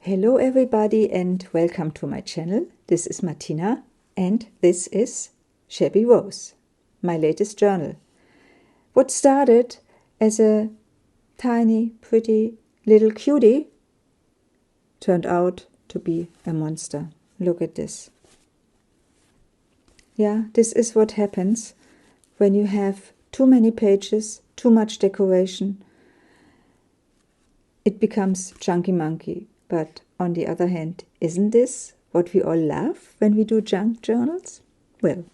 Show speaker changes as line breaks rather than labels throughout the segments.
Hello everybody and welcome to my channel. This is Martina and this is Shabby Rose, my latest journal. What started as a tiny, pretty little cutie turned out to be a monster. Look at this. Yeah, this is what happens when you have too many pages, too much decoration. It becomes chunky monkey. But on the other hand, isn't this what we all love when we do junk journals? Well,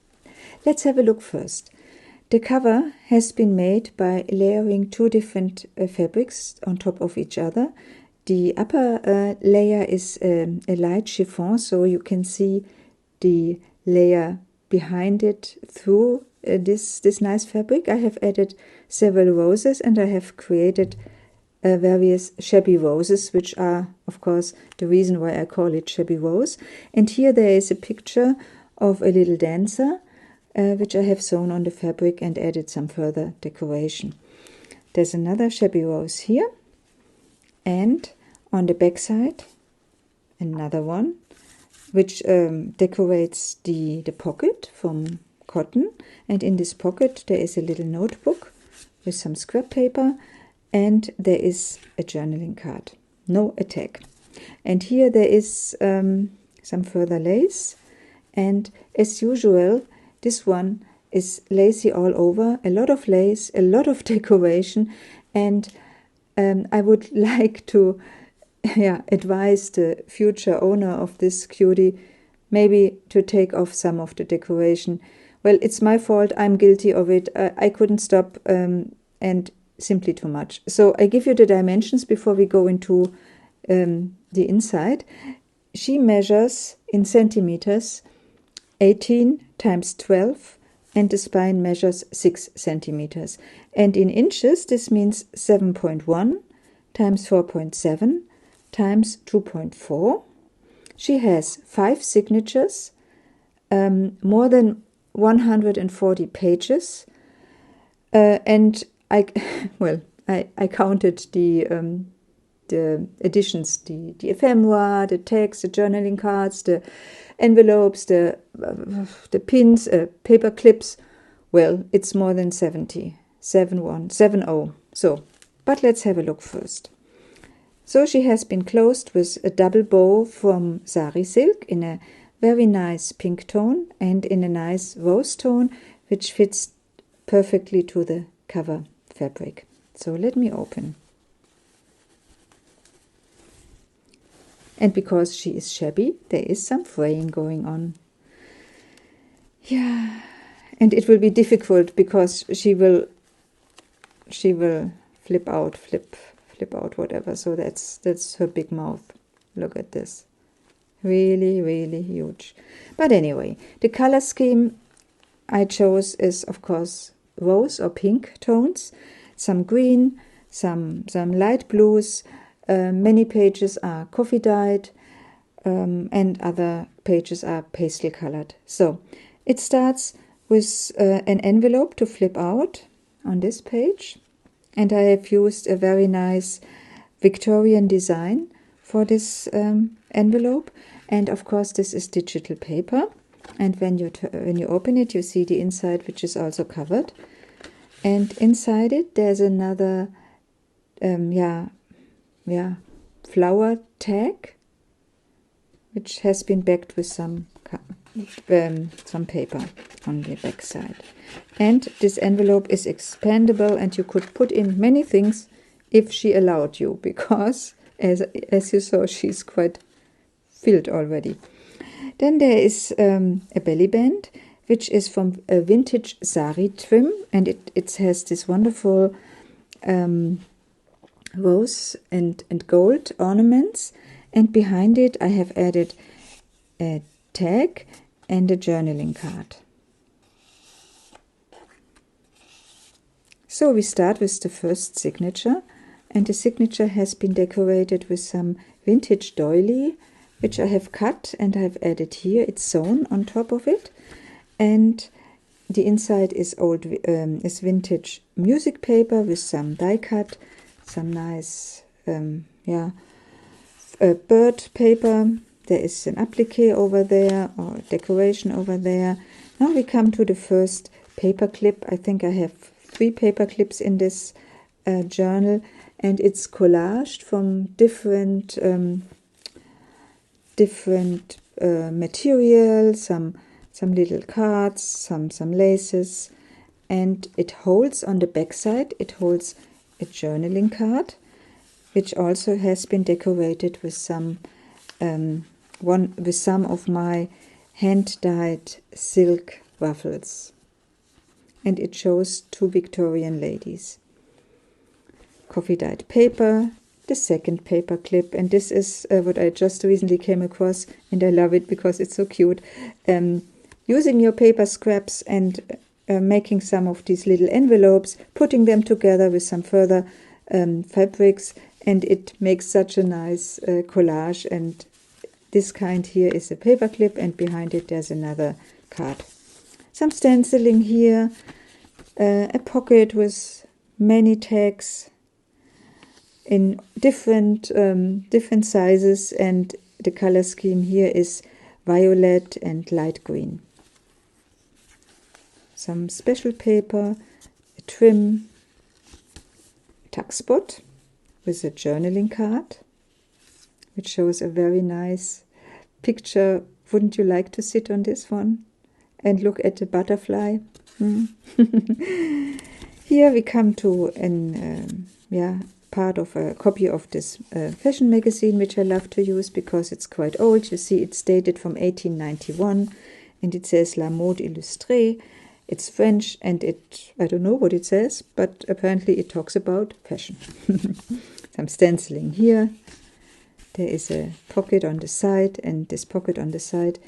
let's have a look first. The cover has been made by layering two different fabrics on top of each other. The upper layer is a light chiffon, so you can see the layer behind it through this nice fabric. I have added several roses and I have created various shabby roses, which are, of course, the reason why I call it Shabby Rose. And here there is a picture of a little dancer, which I have sewn on the fabric and added some further decoration. There's another Shabby Rose here, and on the back side, another one, which decorates the pocket from cotton. And in this pocket there is a little notebook with some scrap paper, and there is a journaling card, no attack. And here there is some further lace, and as usual this one is lacy all over, a lot of lace, a lot of decoration, and I would like to advise the future owner of this cutie maybe to take off some of the decoration. Well, it's my fault, I'm guilty of it, I couldn't stop, and simply too much. So I give you the dimensions before we go into the inside. She measures in centimeters 18 times 12, and the spine measures 6 centimeters. And in inches, this means 7.1 times 4.7 times 2.4. She has 5 signatures, more than 140 pages, and I counted the additions, the ephemera, the text, the journaling cards, the envelopes, the pins, paper clips. Well, it's more than 70. So, but let's have a look first. So she has been closed with a double bow from sari silk in a very nice pink tone and in a nice rose tone, which fits perfectly to the cover fabric. So let me open. And because she is shabby, there is some fraying going on. Yeah, and it will be difficult because she will flip out, whatever. So that's her big mouth. Look at this. Really, really huge. But anyway, the color scheme I chose is, of course, rose or pink tones, some green, some light blues. Many pages are coffee dyed, and other pages are pastel colored. So it starts with an envelope to flip out on this page, and I have used a very nice Victorian design for this envelope. And of course this is digital paper, and when you open it, you see the inside, which is also covered. And inside it there's another flower tag, which has been backed with some paper on the back side. And this envelope is expandable, and you could put in many things if she allowed you, because as you saw, she's quite filled already. Then there is a belly band, which is from a vintage sari trim, and it has this wonderful rose and gold ornaments, and behind it I have added a tag and a journaling card. So we start with the first signature, and the signature has been decorated with some vintage doily, which I have cut and I have added here. It's sewn on top of it, and the inside is vintage music paper with some die cut, some nice bird paper. There is an applique over there, or decoration over there. Now we come to the first paper clip. I think I have 3 paper clips in this journal, and it's collaged from different materials, some little cards, some laces, and it holds on the back side, it holds a journaling card, which also has been decorated with some of my hand-dyed silk ruffles, and it shows 2 Victorian ladies. Coffee dyed paper, the second paper clip, and this is what I just recently came across, and I love it because it's so cute. Using your paper scraps and making some of these little envelopes, putting them together with some further fabrics, and it makes such a nice collage. And this kind here is a paper clip, and behind it there's another card. Some stenciling here, a pocket with many tags in different sizes, and the color scheme here is violet and light green. Some special paper, a trim, tuck spot with a journaling card, which shows a very nice picture. Wouldn't you like to sit on this one and look at the butterfly? Here we come to part of a copy of this fashion magazine, which I love to use because it's quite old. You see, it's dated from 1891, and it says La Mode Illustrée. It's French, and I don't know what it says, but apparently it talks about fashion. Some stenciling here. There is a pocket on the side, and this pocket on the side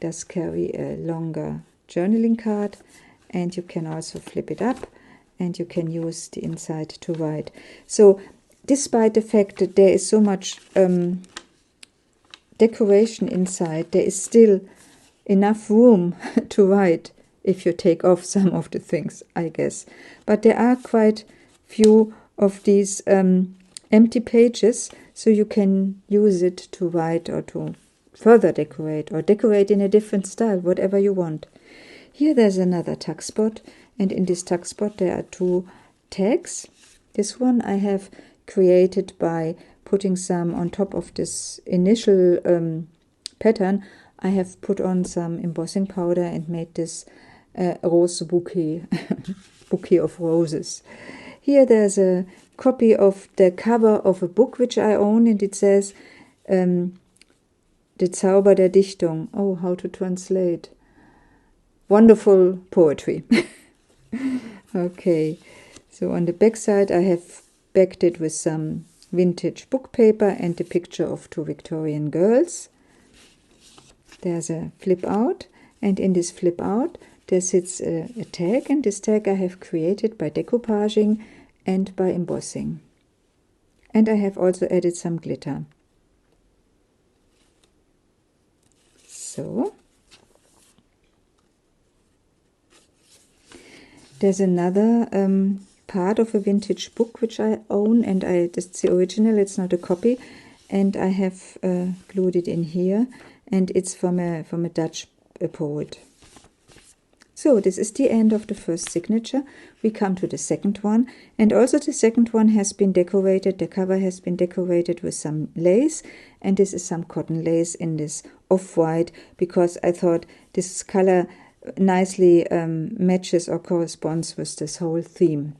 does carry a longer journaling card, and you can also flip it up, and you can use the inside to write. So, despite the fact that there is so much decoration inside, there is still enough room to write if you take off some of the things, I guess. But there are quite few of these empty pages, so you can use it to write or to further decorate, or decorate in a different style, whatever you want. Here there's another tuck spot, and in this tuck spot there are 2 tags. This one I have created by putting some on top of this initial pattern. I have put on some embossing powder and made this rose bouquet, bouquet of roses. Here there's a copy of the cover of a book which I own, and it says Der Zauber der Dichtung. Oh, how to translate? Wonderful poetry. Okay, so on the back side I have backed it with some vintage book paper and a picture of 2 Victorian girls. There's a flip out, and in this flip out there sits a tag, and this tag I have created by decoupaging and by embossing. And I have also added some glitter. So, there's another part of a vintage book which I own, and it's the original, it's not a copy, and I have glued it in here, and it's from a Dutch poet. So this is the end of the first signature. We come to the second one, and also the second one has been decorated. The cover has been decorated with some lace, and this is some cotton lace in this off-white, because I thought this color nicely matches or corresponds with this whole theme.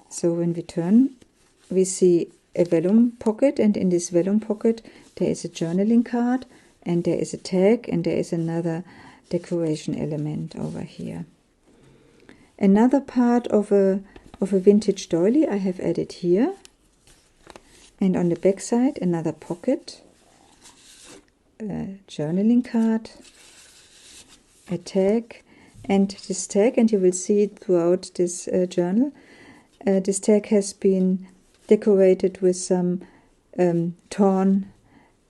So when we turn, we see a vellum pocket, and in this vellum pocket there is a journaling card, and there is a tag, and there is another decoration element over here. Another part of a vintage doily I have added here, and on the back side another pocket, a journaling card, a tag, and this tag, and you will see it throughout this journal, this tag has been decorated with some torn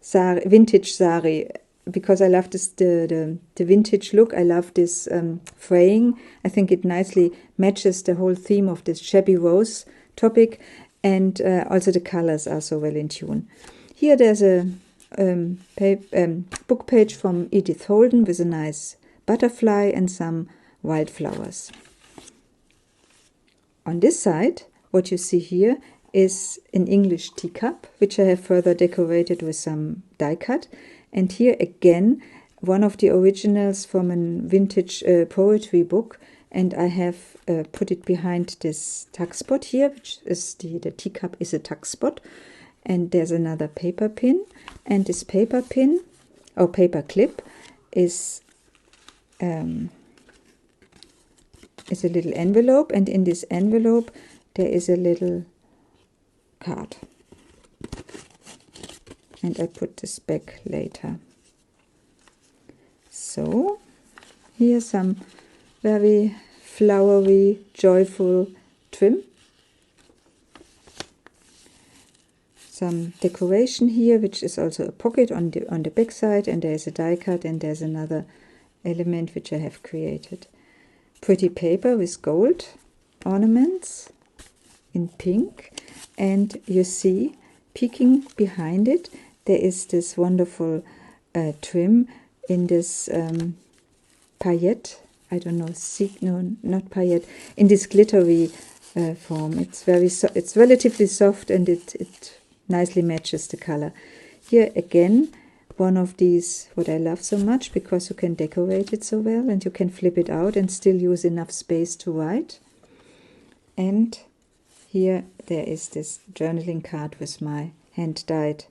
vintage sari, because I love this the vintage look. I love this fraying. I think it nicely matches the whole theme of this Shabby Rose topic, and also the colors are so well in tune. Here there's a book page from Edith Holden with a nice butterfly and some wildflowers. On this side, what you see here is an English teacup, which I have further decorated with some die cut. And here again, one of the originals from a vintage poetry book, and I have put it behind this tuck spot here, which is the teacup is a tuck spot. And there's another paper pin, and this paper pin or paper clip is a little envelope, and in this envelope there is a little card. And I put this back later. So here's some very flowery, joyful trim. Some decoration here, which is also a pocket on the back side, and there's a die cut, and there's another element which I have created. Pretty paper with gold ornaments in pink, and you see peeking behind it there is this wonderful trim in this paillette. I don't know, no, not paillette, in this glittery form. It's it's relatively soft, and it nicely matches the color. Here again, one of these, what I love so much, because you can decorate it so well and you can flip it out and still use enough space to write. And here there is this journaling card with my hand-dyed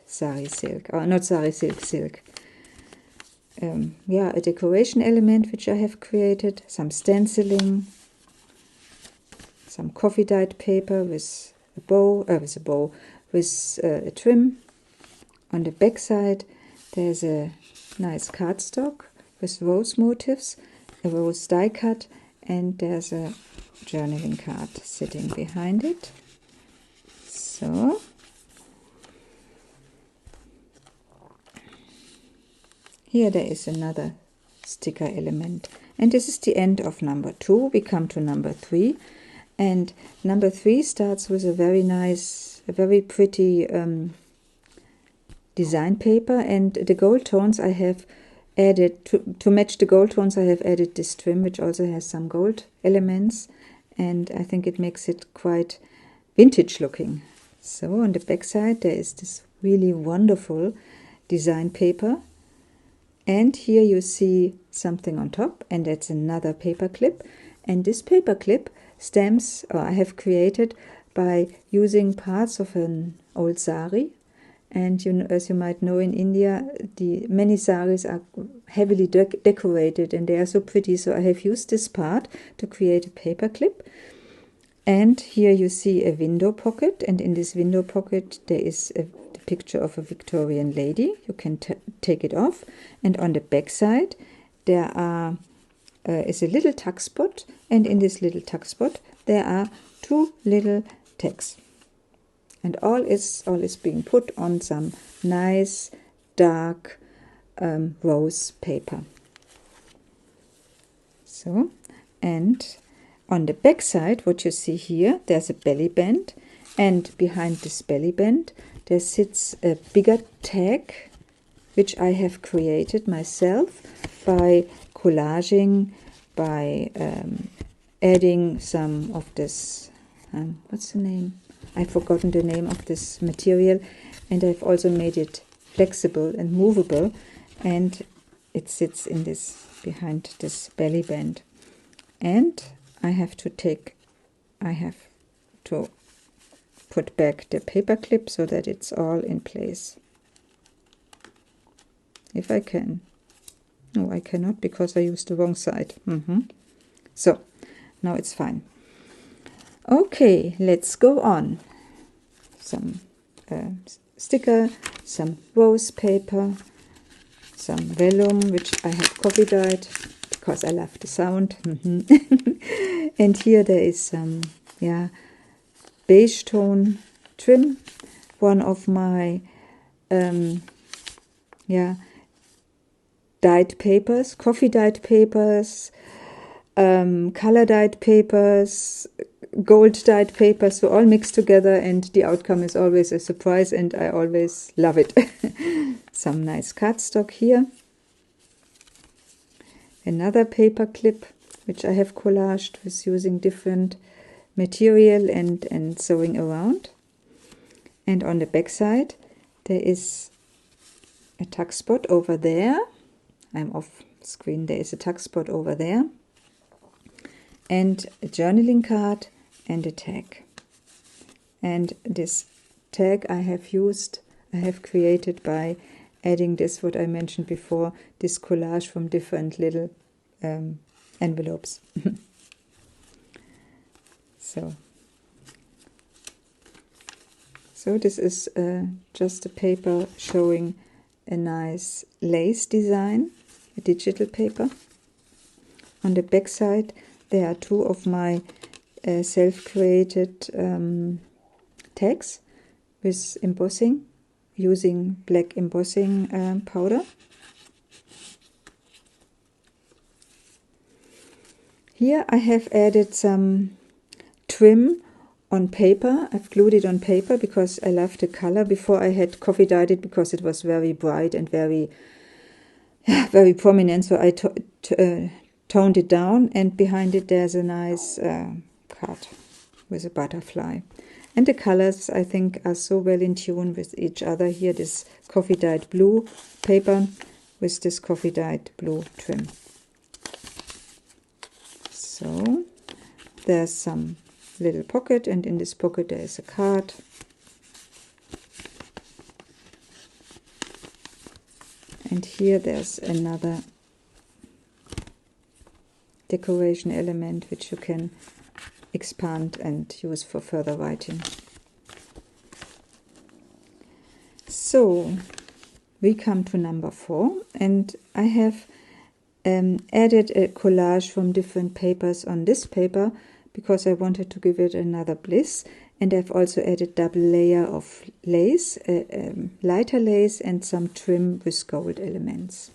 sari silk, or not sari silk. Yeah, a decoration element which I have created, some stenciling, some coffee dyed paper with a trim. On the back side there's a nice cardstock with rose motifs, a rose die cut, and there's a journaling card sitting behind it. So here there is another sticker element, and this is the end of number 2. We come to number 3. And number 3 starts with a very nice, a very pretty design paper, and the gold tones I have added, to match the gold tones I have added this trim, which also has some gold elements, and I think it makes it quite vintage looking. So on the back side there is this really wonderful design paper, and here you see something on top, and that's another paper clip. And this paper clip stems, or I have created by using parts of an old sari. And as you might know, in India, many saris are heavily decorated, and they are so pretty. So I have used this part to create a paper clip. And here you see a window pocket, and in this window pocket there is the picture of a Victorian lady. You can take it off, and on the back side there is a little tuck spot, and in this little tuck spot there are 2 little tags, and all is being put on some nice dark rose paper. So, and on the back side, what you see here, there's a belly band, and behind this belly band there sits a bigger tag, which I have created myself by collaging, by adding some of this, what's the name? I've forgotten the name of this material, and I've also made it flexible and movable, and it sits in this, behind this belly band. And I have to put back the paper clip so that it's all in place. If I can. No, I cannot, because I used the wrong side. So, now it's fine. Okay, let's go on. Some sticker, some rose paper, some vellum, which I have coffee dyed because I love the sound. And here there is some beige tone trim, one of my dyed papers, coffee dyed papers, color dyed papers, gold dyed paper, so all mixed together, and the outcome is always a surprise, and I always love it. Some nice cardstock here. Another paper clip, which I have collaged with using different material and sewing around. And on the back side, there is a tuck spot over there. I'm off screen. There is a tuck spot over there. And a journaling card and a tag. And this tag I have created by adding this, what I mentioned before, this collage from different little envelopes. So this is just a paper showing a nice lace design, a digital paper. On the back side, there are two of my self-created tags with embossing, using black embossing powder. Here I have added some trim on paper. I've glued it on paper because I love the color. Before I had coffee dyed it because it was very bright and very prominent, so I toned it down, and behind it there's a nice card with a butterfly. And the colors, I think, are so well in tune with each other. Here this coffee dyed blue paper with this coffee dyed blue trim. So there's some little pocket, and in this pocket there is a card. And here there's another decoration element which you can expand and use for further writing. So we come to number 4, and I have added a collage from different papers on this paper because I wanted to give it another bliss, and I've also added double layer of lace, lighter lace, and some trim with gold elements.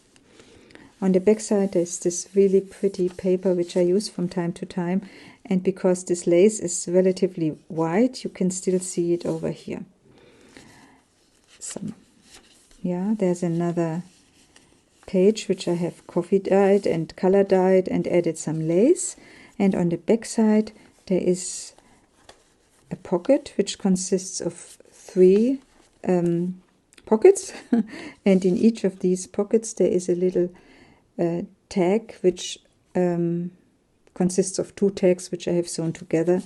On the back side there's this really pretty paper which I use from time to time, and because this lace is relatively white, you can still see it over here. There's another page which I have coffee dyed and color dyed and added some lace, and on the back side there is a pocket which consists of 3 pockets, and in each of these pockets there is a little tag which consists of 2 tags which I have sewn together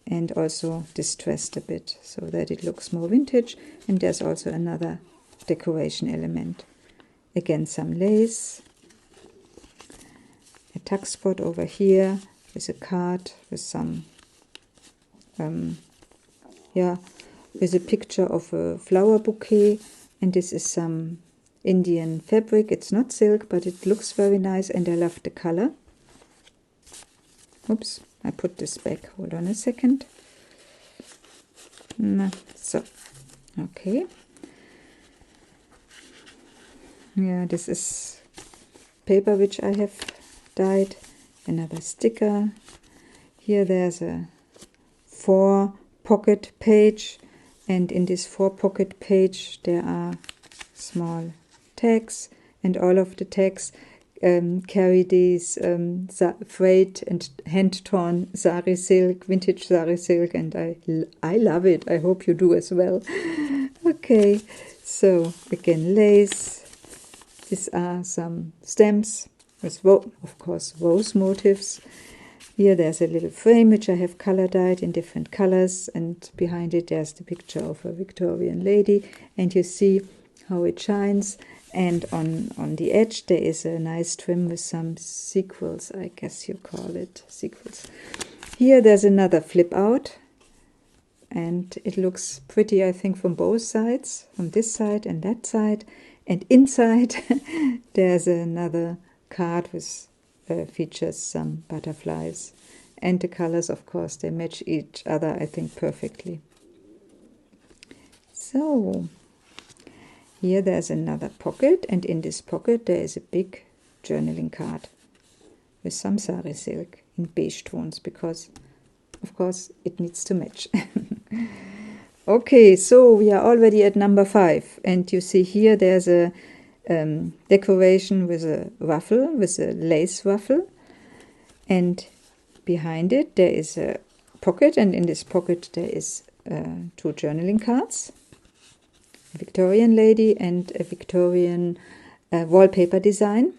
and also distressed a bit so that it looks more vintage. And there's also another decoration element. Again, some lace, a tuck spot over here with a card with some with a picture of a flower bouquet, and this is some Indian fabric. It's not silk, but it looks very nice, and I love the color. Oops, I put this back. Hold on a second. So, okay. Yeah, this is paper which I have dyed. Another sticker. Here there's a 4 pocket page, and in this 4 pocket page there are small tags, and all of the tags carry these frayed and hand-torn sari silk, vintage sari silk, and I love it. I hope you do as well. Okay, so again, lace. These are some stamps with, of course, rose motifs. Here there's a little frame which I have color dyed in different colors, and behind it there's the picture of a Victorian lady, and you see how it shines. And on the edge there is a nice trim with some sequins, I guess you call it, sequins. Here there's another flip out, and it looks pretty, I think, from both sides, from this side and that side. And inside there's another card with features some butterflies, and the colors, of course, they match each other, I think, perfectly. So here there's another pocket, and in this pocket there is a big journaling card with some sari silk in beige tones, because of course it needs to match. Okay, so we are already at number 5, and you see here there's a decoration with a ruffle, with a lace ruffle, and behind it there is a pocket, and in this pocket there is 2 journaling cards, a Victorian lady and a Victorian wallpaper design.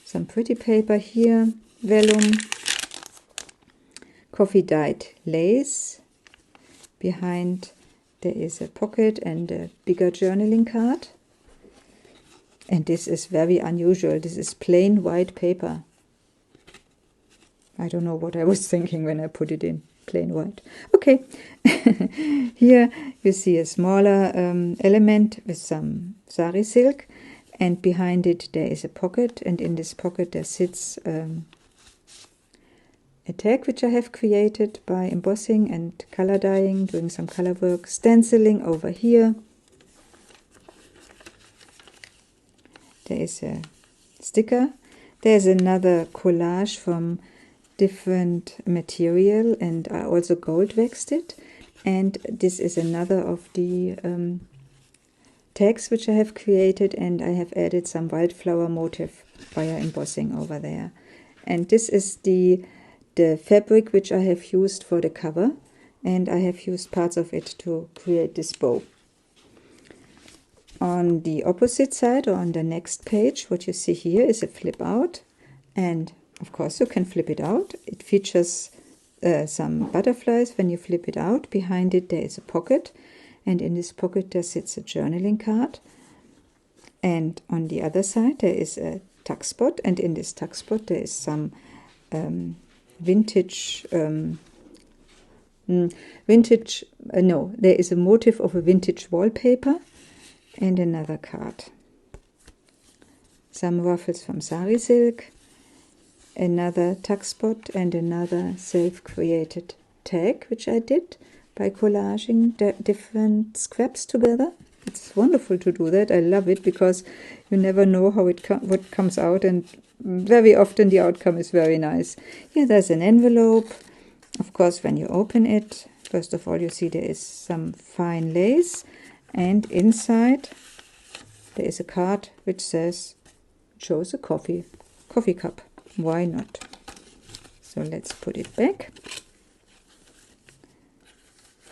Some pretty paper here, vellum, coffee dyed lace. Behind there is a pocket and a bigger journaling card. And this is very unusual. This is plain white paper. I don't know what I was thinking when I put it in. Plain white. Okay. Here you see a smaller element with some sari silk. And behind it there is a pocket. And in this pocket there sits a tag which I have created by embossing and color dyeing, doing some color work, stenciling over here. There is a sticker. There's another collage from different material, and I also gold waxed it. And this is another of the tags which I have created, and I have added some wildflower motif via embossing over there. And this is the fabric which I have used for the cover, and I have used parts of it to create this bow. On the opposite side, or on the next page, what you see here is a flip out, and of course you can flip it out. It features some butterflies when you flip it out. Behind it there is a pocket, and in this pocket there sits a journaling card, and on the other side there is a tuck spot, and in this tuck spot there is some vintage, there is a motif of a vintage wallpaper and another card. Some ruffles from sari silk, another tuck spot, and another self-created tag which I did by collaging the different scraps together. It's wonderful to do that. I love it because you never know how what comes out, and very often the outcome is very nice. Here there's an envelope. Of course, when you open it, first of all you see there is some fine lace, and inside there is a card which shows a coffee cup. Why not? So let's put it back.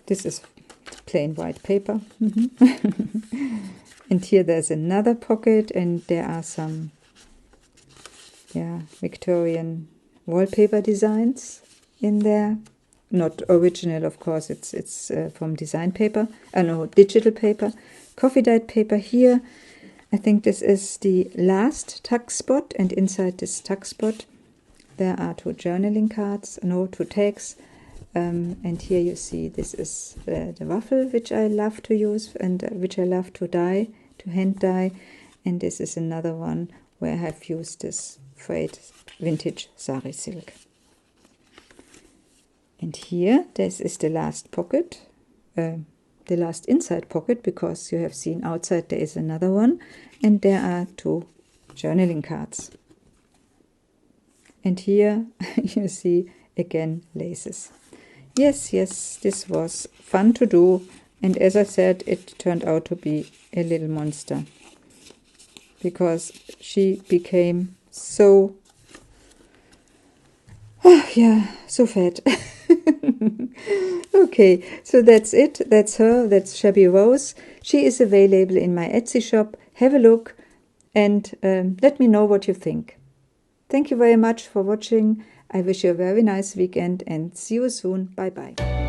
This is plain white paper. And here there's another pocket, and there are some Victorian wallpaper designs in there. Not original, of course, it's from design paper, digital paper. Coffee dyed paper here. I think this is the last tuck spot, and inside this tuck spot there are 2 journaling cards, 2 tags. And here you see this is the ruffle which I love to use and which I love to dye, to hand dye. And this is another one where I have used this frayed vintage sari silk. And here this is the last pocket, the last inside pocket, because you have seen outside there is another one, and there are 2 journaling cards. And here you see again laces. Yes, this was fun to do, and as I said, it turned out to be a little monster, because she became so fat. Okay, so that's it. That's her. That's Shabby Rose. She is available in my Etsy shop. Have a look and let me know what you think. Thank you very much for watching. I wish you a very nice weekend and see you soon. Bye bye.